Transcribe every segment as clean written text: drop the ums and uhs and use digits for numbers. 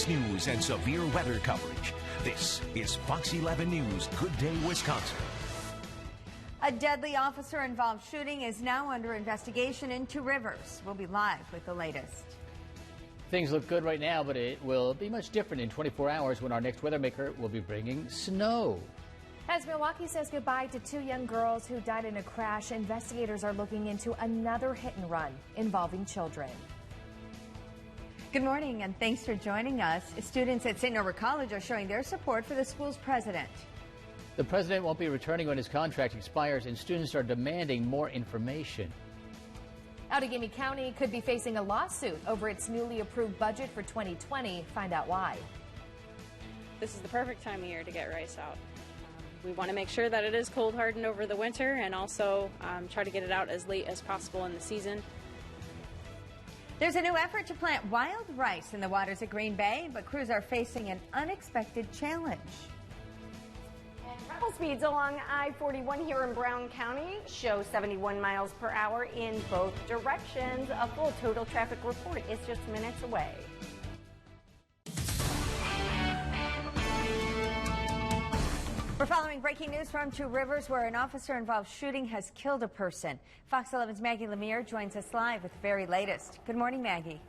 latest news and severe weather coverage. This is Fox 11 News Good Day Wisconsin. A deadly officer-involved shooting is now under investigation in Two Rivers. We'll be live with the latest. Things look good right now, but it will be much different in 24 hours when our next weather maker will be bringing snow. As Milwaukee says goodbye to two young girls who died in a crash, investigators are looking into another hit and run involving children. Good morning and thanks for joining us. Students at St. Norbert College are showing their support for the school's president. The president won't be returning when his contract expires, and students are demanding more information. Outagamie County could be facing a lawsuit over its newly approved budget for 2020. Find out why. This is the perfect time of year to get rice out. We want to make sure that it is cold hardened over the winter and also try to get it out as late as possible in the season. There's a new effort to plant wild rice in the waters at Green Bay, but crews are facing an unexpected challenge. Travel speeds along I-41 here in Brown County show 71 miles per hour in both directions. A full total traffic report is just minutes away. We're following breaking news from Two Rivers, where an officer-involved shooting has killed a person. Fox 11's Maggie Lemire joins us live with the very latest. Good morning, Maggie.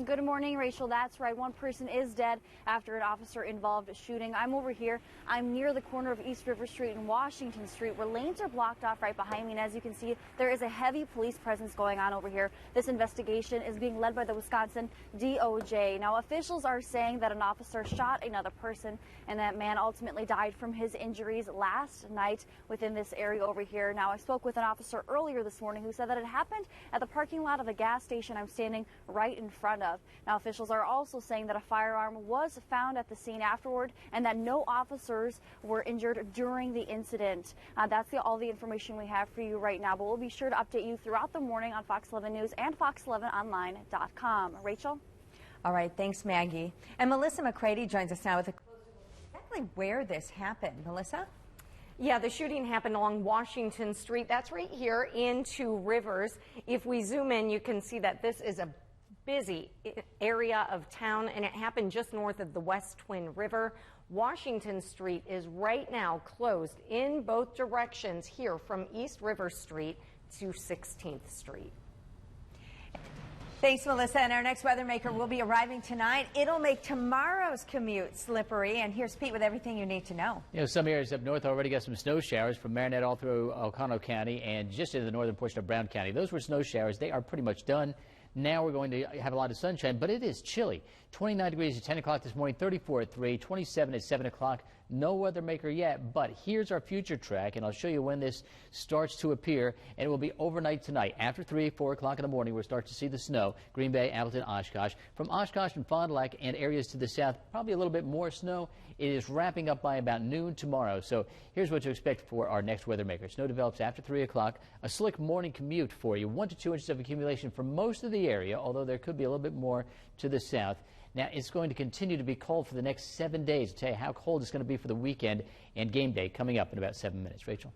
Good morning, Rachel. That's right. One person is dead after an officer-involved shooting. I'm over here. I'm near the corner of East River Street and Washington Street, where lanes are blocked off right behind me. And as you can see, there is a heavy police presence going on over here. This investigation is being led by the Wisconsin DOJ. Now, officials are saying that an officer shot another person, and that man ultimately died from his injuries last night within this area over here. Now, I spoke with an officer earlier this morning who said that it happened at the parking lot of a gas station I'm standing right in front of. Now, officials are also saying that a firearm was found at the scene afterward and that no officers were injured during the incident. That's all the information we have for you right now, but we'll be sure to update you throughout the morning on Fox 11 News and fox11online.com. Rachel? All right, thanks, Maggie. And Melissa McCready joins us now with exactly where this happened. Melissa? Yeah, the shooting happened along Washington Street. That's right here in Two Rivers. If we zoom in, you can see that this is a busy area of town, and it happened just north of the West Twin River. Washington Street is right now closed in both directions here from East River Street to 16th Street. Thanks, Melissa. And our next weather maker will be arriving tonight. It'll make tomorrow's commute slippery. And here's Pete with everything you need to know. You know, some areas up north already got some snow showers from Marinette all through Oconto County and just into the northern portion of Brown County. Those were snow showers. They are pretty much done. Now we're going to have a lot of sunshine, but it is chilly. 29 degrees at 10 o'clock this morning, 34 at 3, 27 at 7 o'clock. No weather maker yet, but here's our future track, and I'll show you when this starts to appear, and it will be overnight tonight. After 3, 4 o'clock in the morning, we'll start to see the snow. Green Bay, Appleton, Oshkosh. From Oshkosh and Fond du Lac and areas to the south, probably a little bit more snow. It is wrapping up by about noon tomorrow. So here's what to expect for our next weather maker. Snow develops after 3 o'clock. A slick morning commute for you. 1 to 2 inches of accumulation for most of the area, although there could be a little bit more to the south. Now, it's going to continue to be cold for the next 7 days. I'll tell you how cold it's going to be for the weekend and game day coming up in about 7 minutes. Rachel?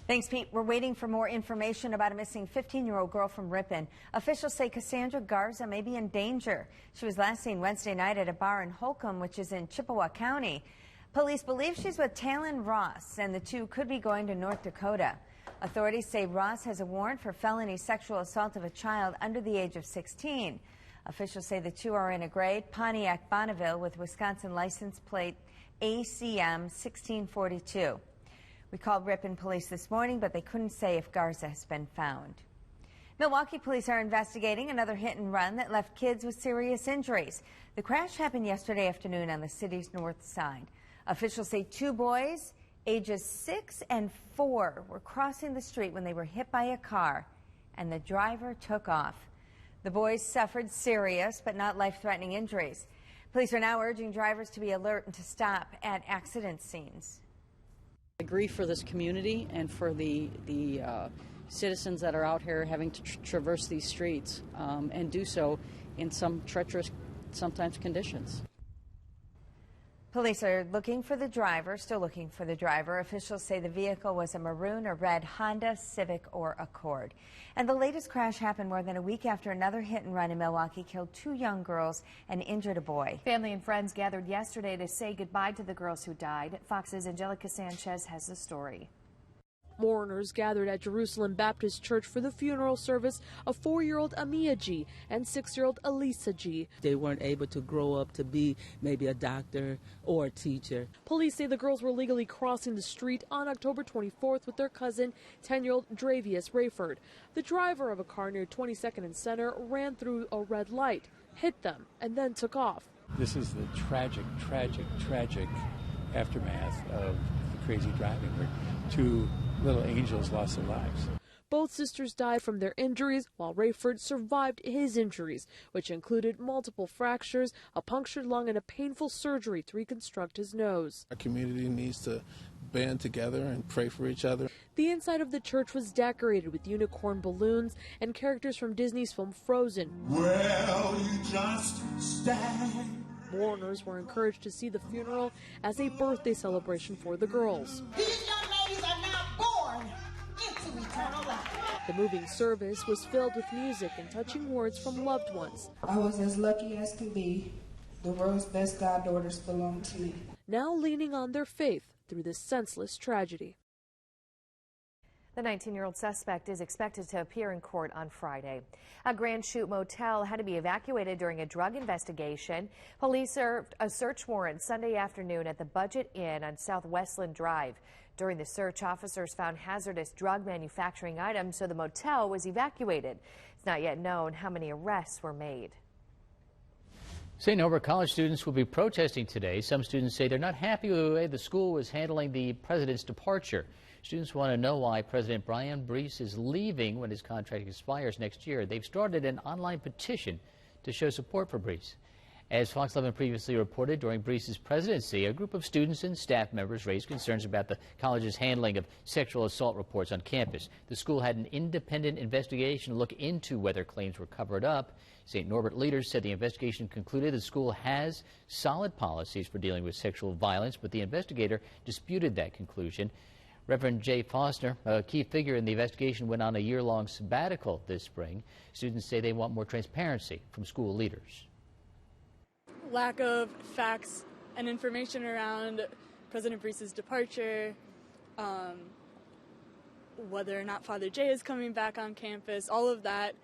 Thanks, Pete. We're waiting for more information about a missing 15-year-old girl from Ripon. Officials say Cassandra Garza may be in danger. She was last seen Wednesday night at a bar in Holcomb, which is in Chippewa County. Police believe she's with Talon Ross, and the two could be going to North Dakota. Authorities say Ross has a warrant for felony sexual assault of a child under the age of 16. Officials say the two are in a gray Pontiac Bonneville with Wisconsin license plate ACM 1642. We called Ripon police this morning, but they couldn't say if Garza has been found. Milwaukee police are investigating another hit and run that left kids with serious injuries. The crash happened yesterday afternoon on the city's north side. Officials say two boys, ages 6 and 4, were crossing the street when they were hit by a car, and the driver took off. The boys suffered serious but not life-threatening injuries. Police are now urging drivers to be alert and to stop at accident scenes. I grieve for this community and for the citizens that are out here having to traverse these streets and do so in some treacherous, sometimes, conditions. Police are looking for the driver, still looking for the driver. Officials say the vehicle was a maroon or red Honda, Civic, or Accord. And the latest crash happened more than a week after another hit and run in Milwaukee killed 2 young girls and injured a boy. Family and friends gathered yesterday to say goodbye to the girls who died. Fox's Angelica Sanchez has the story. Mourners gathered at Jerusalem Baptist Church for the funeral service of 4-year-old Amia G and 6-year-old Elisa G. They weren't able to grow up to be maybe a doctor or a teacher. Police say the girls were legally crossing the street on October 24th with their cousin, 10-year-old Dravius Rayford. The driver of a car near 22nd and Center ran through a red light, hit them, and then took off. This is the tragic aftermath of the crazy driving where 2 little angels lost their lives. Both sisters died from their injuries, while Rayford survived his injuries, which included multiple fractures, a punctured lung, and a painful surgery to reconstruct his nose. Our community needs to band together and pray for each other. The inside of the church was decorated with unicorn balloons and characters from Disney's film Frozen. Well, you just stand. Mourners were encouraged to see the funeral as a birthday celebration for the girls. These young ladies are now born into eternal life. The moving service was filled with music and touching words from loved ones. I was as lucky as can be. The world's best goddaughters belong to me. Now leaning on their faith through this senseless tragedy. The 19-year-old suspect is expected to appear in court on Friday. A Grand Chute motel had to be evacuated during a drug investigation. Police served a search warrant Sunday afternoon at the Budget Inn on South Westland Drive. During the search, officers found hazardous drug manufacturing items, so the motel was evacuated. It's not yet known how many arrests were made. St. Norbert College students will be protesting today. Some students say they're not happy with the way the school was handling the president's departure. Students want to know why President Brian Brees is leaving when his contract expires next year. They've started an online petition to show support for Brees. As Fox 11 previously reported, during Brees' presidency, a group of students and staff members raised concerns about the college's handling of sexual assault reports on campus. The school had an independent investigation look into whether claims were covered up. St. Norbert leaders said the investigation concluded the school has solid policies for dealing with sexual violence, but the investigator disputed that conclusion. Reverend Jay Foster, a key figure in the investigation, went on a year-long sabbatical this spring. Students say they want more transparency from school leaders. Lack of facts and information around President Brees' departure, whether or not Father Jay is coming back on campus, all of that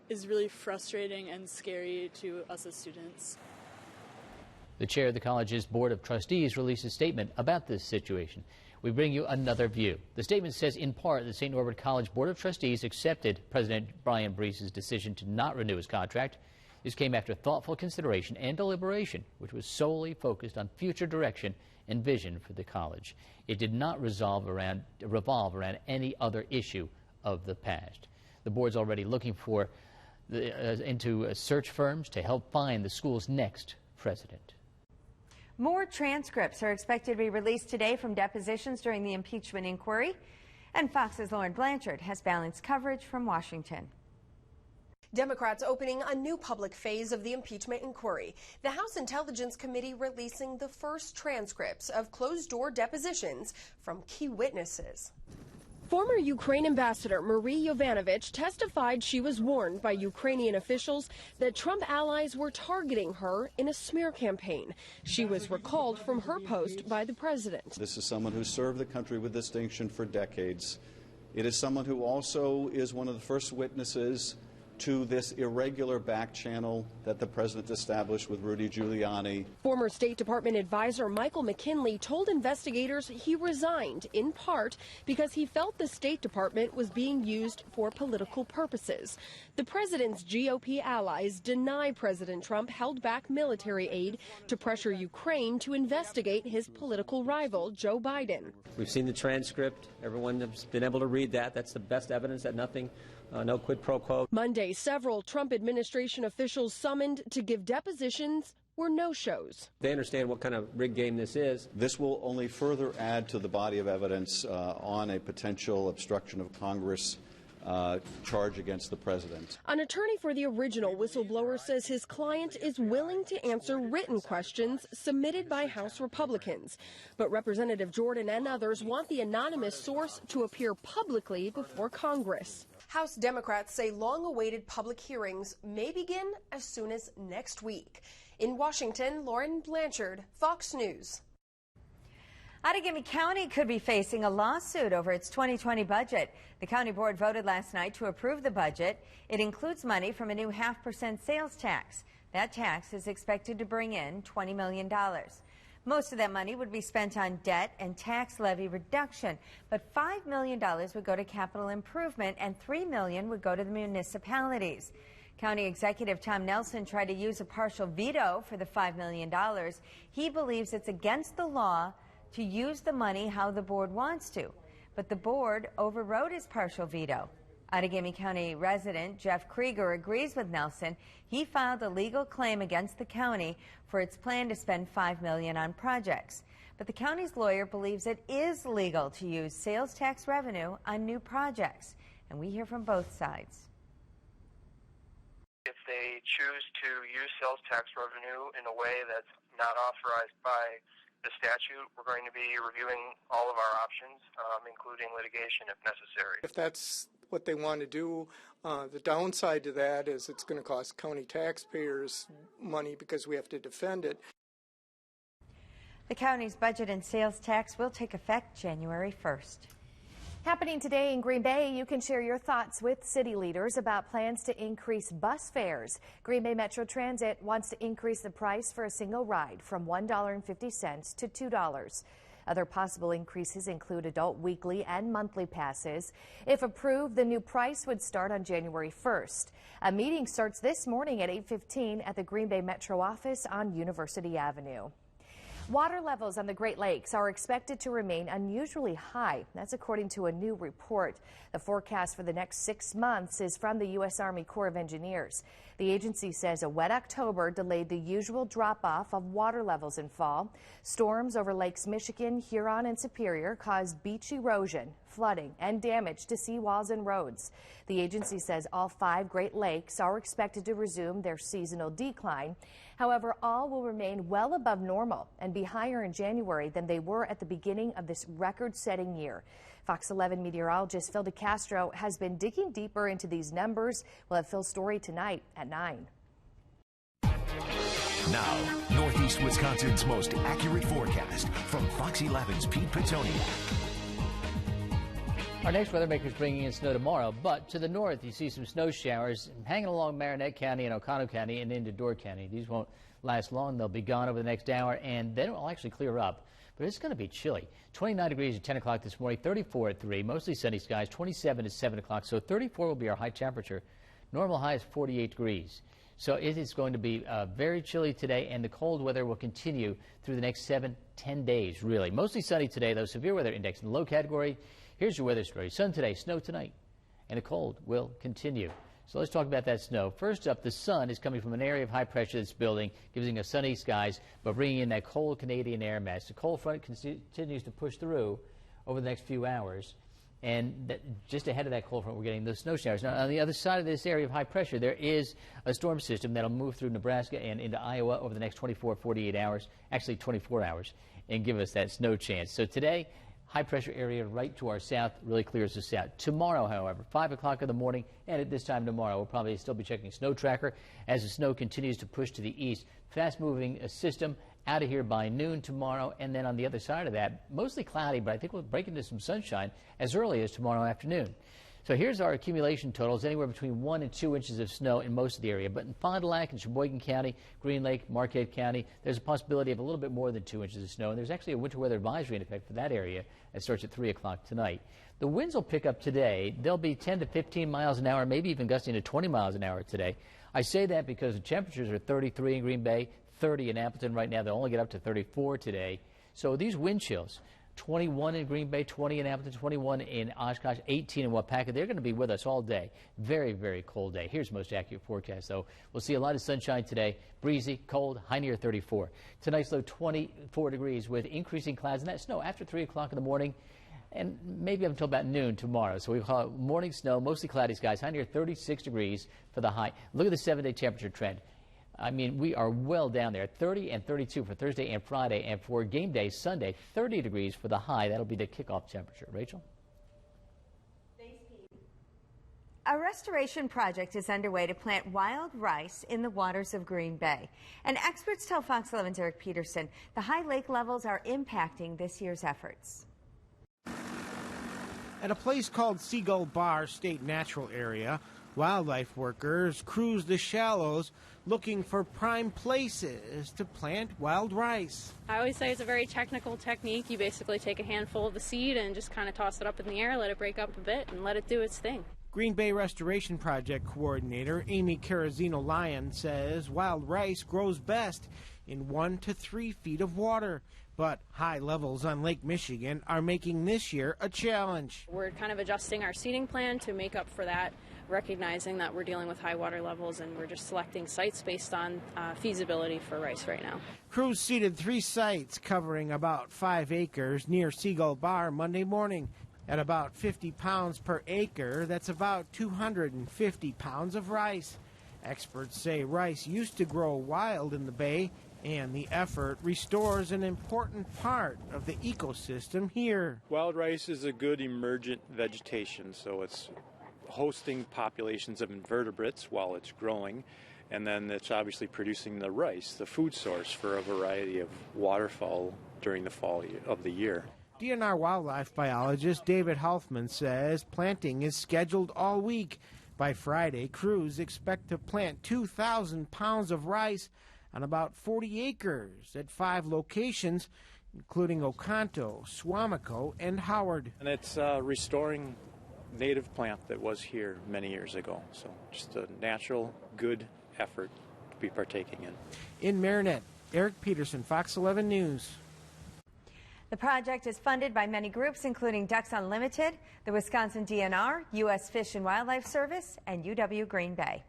is really frustrating and scary to us as students. The chair of the college's Board of Trustees released a statement about this situation. We bring you another view. The statement says, in part, the St. Norbert College Board of Trustees accepted President Brian Brees' decision to not renew his contract. This came after thoughtful consideration and deliberation, which was solely focused on future direction and vision for the college. It did not revolve around any other issue of the past. The board's already looking into search firms to help find the school's next president. More transcripts are expected to be released today from depositions during the impeachment inquiry. And Fox's Lauren Blanchard has balanced coverage from Washington. Democrats opening a new public phase of the impeachment inquiry. The House Intelligence Committee releasing the first transcripts of closed-door depositions from key witnesses. Former Ukraine Ambassador Marie Yovanovitch testified she was warned by Ukrainian officials that Trump allies were targeting her in a smear campaign. She was recalled from her post by the president. This is someone who served the country with distinction for decades. It is someone who also is one of the first witnesses to this irregular back channel that the president established with Rudy Giuliani. Former State Department advisor Michael McKinley told investigators he resigned in part because he felt the State Department was being used for political purposes. The president's GOP allies deny President Trump held back military aid to pressure Ukraine to investigate his political rival, Joe Biden. We've seen the transcript. Everyone has been able to read that. That's the best evidence that nothing no quid pro quo. Monday, several Trump administration officials summoned to give depositions were no-shows. They understand what kind of rigged game this is. This will only further add to the body of evidence on a potential obstruction of Congress charge against the president. An attorney for the original whistleblower says his client is willing to answer written questions submitted by House Republicans. But Representative Jordan and others want the anonymous source to appear publicly before Congress. House Democrats say long-awaited public hearings may begin as soon as next week. In Washington, Lauren Blanchard, Fox News. Outagamie County could be facing a lawsuit over its 2020 budget. The county board voted last night to approve the budget. It includes money from a new 0.5% sales tax. That tax is expected to bring in $20 million. Most of that money would be spent on debt and tax levy reduction, but $5 million would go to capital improvement and $3 million would go to the municipalities. County Executive Tom Nelson tried to use a partial veto for the $5 million. He believes it's against the law to use the money how the board wants to, but the board overrode his partial veto. Outagamie County resident Jeff Krieger agrees with Nelson. He filed a legal claim against the county for its plan to spend $5 million on projects. But the county's lawyer believes it is legal to use sales tax revenue on new projects. And we hear from both sides. If they choose to use sales tax revenue in a way that's not authorized by the statute, we're going to be reviewing all of our options, including litigation if necessary. If that's what they want to do, the downside to that is it's going to cost county taxpayers money because we have to defend it. The county's budget and sales tax will take effect January 1st. Happening today in Green Bay, you can share your thoughts with city leaders about plans to increase bus fares. Green Bay Metro Transit wants to increase the price for a single ride from $1.50 to $2. Other possible increases include adult weekly and monthly passes. If approved, the new price would start on January 1st. A meeting starts this morning at 8:15 at the Green Bay Metro office on University Avenue. Water levels on the Great Lakes are expected to remain unusually high. That's according to a new report. The forecast for the next 6 months is from the U.S. Army Corps of Engineers. The agency says a wet October delayed the usual drop-off of water levels in fall. Storms over Lakes Michigan, Huron, and Superior caused beach erosion, flooding, and damage to seawalls and roads. The agency says all 5 Great Lakes are expected to resume their seasonal decline. However, all will remain well above normal and be higher in January than they were at the beginning of this record-setting year. Fox 11 meteorologist Phil DeCastro has been digging deeper into these numbers. We'll have Phil's story tonight at 9. Now, Northeast Wisconsin's most accurate forecast from Fox 11's Pete Petoniak. Our next weather maker is bringing in snow tomorrow, but to the north you see some snow showers hanging along Marinette County and Oconto County and into Door County. These won't last long. They'll be gone over the next hour, and then it will actually clear up. But it's going to be chilly. 29 degrees at 10 o'clock this morning, 34 at 3, mostly sunny skies, 27 at 7 o'clock. So 34 will be our high temperature. Normal high is 48 degrees. So it is going to be very chilly today, and the cold weather will continue through the next 7-10 days, really. Mostly sunny today, though. Severe weather index in the low category. Here's your weather story. Sun today, snow tonight, and the cold will continue. So let's talk about that snow. First up, the sun is coming from an area of high pressure that's building, giving us sunny skies, but bringing in that cold Canadian air mass. The cold front continues to push through over the next few hours, and just ahead of that cold front, we're getting those snow showers. Now, on the other side of this area of high pressure, there is a storm system that'll move through Nebraska and into Iowa over the next 24, 48 hours, actually 24 hours, and give us that snow chance. So today, high pressure area right to our south really clears us out. Tomorrow, however, 5 o'clock in the morning, and at this time tomorrow, we'll probably still be checking Snow Tracker as the snow continues to push to the east. Fast moving system out of here by noon tomorrow, and then on the other side of that, mostly cloudy, but I think we'll break into some sunshine as early as tomorrow afternoon. So here's our accumulation totals, anywhere between 1 and 2 inches of snow in most of the area. But in Fond du Lac and Sheboygan County, Green Lake, Marquette County, there's a possibility of a little bit more than 2 inches of snow. And there's actually a winter weather advisory in effect for that area that starts at 3 o'clock tonight. The winds will pick up today. They'll be 10 to 15 miles an hour, maybe even gusting to 20 miles an hour today. I say that because the temperatures are 33 in Green Bay, 30 in Appleton right now. They'll only get up to 34 today. So these wind chills, 21 in Green Bay, 20 in Appleton, 21 in Oshkosh, 18 in Waupaca. They're going to be with us all day. Very, very cold day. Here's most accurate forecast, though. We'll see a lot of sunshine today. Breezy, cold, high near 34. Tonight's low 24 degrees with increasing clouds and that snow after 3 o'clock in the morning. and maybe up until about noon tomorrow. So we call it morning snow, mostly cloudy skies, high near 36 degrees for the high. Look at the 7-day temperature trend. I mean, we are well down there, 30 and 32 for Thursday and Friday, and for game day Sunday, 30 degrees for the high. That'll be the kickoff temperature. Rachel? A restoration project is underway to plant wild rice in the waters of Green Bay. And experts tell Fox 11's Eric Peterson the high lake levels are impacting this year's efforts. At a place called Seagull Bar State Natural Area, wildlife workers cruise the shallows looking for prime places to plant wild rice. I always say it's a very technical technique. You basically take a handful of the seed and just kind of toss it up in the air, let it break up a bit, and let it do its thing. Green Bay Restoration Project Coordinator Amy Carrazino-Lyon says wild rice grows best in 1 to 3 feet of water. But high levels on Lake Michigan are making this year a challenge. We're kind of adjusting our seeding plan to make up for that, recognizing that we're dealing with high water levels, and we're just selecting sites based on feasibility for rice right now. Crews seeded 3 sites covering about 5 acres near Seagull Bar Monday morning. At about 50 pounds per acre, that's about 250 pounds of rice. Experts say rice used to grow wild in the bay, and the effort restores an important part of the ecosystem here. Wild rice is a good emergent vegetation, so it's hosting populations of invertebrates while it's growing, and then it's obviously producing the rice, the food source for a variety of waterfowl during the fall of the year. DNR wildlife biologist David Halfman says planting is scheduled all week. By Friday, crews expect to plant 2,000 pounds of rice on about 40 acres at 5 locations, including Oconto, Suamico, and Howard. And it's restoring native plant that was here many years ago. So just a natural, good effort to be partaking in. In Marinette, Eric Peterson, Fox 11 News. The project is funded by many groups, including Ducks Unlimited, the Wisconsin DNR, U.S. Fish and Wildlife Service, and UW Green Bay.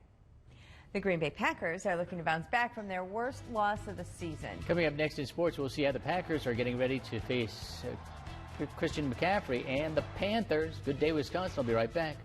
The Green Bay Packers are looking to bounce back from their worst loss of the season. Coming up next in sports, we'll see how the Packers are getting ready to face Christian McCaffrey and the Panthers. Good day, Wisconsin. I'll be right back.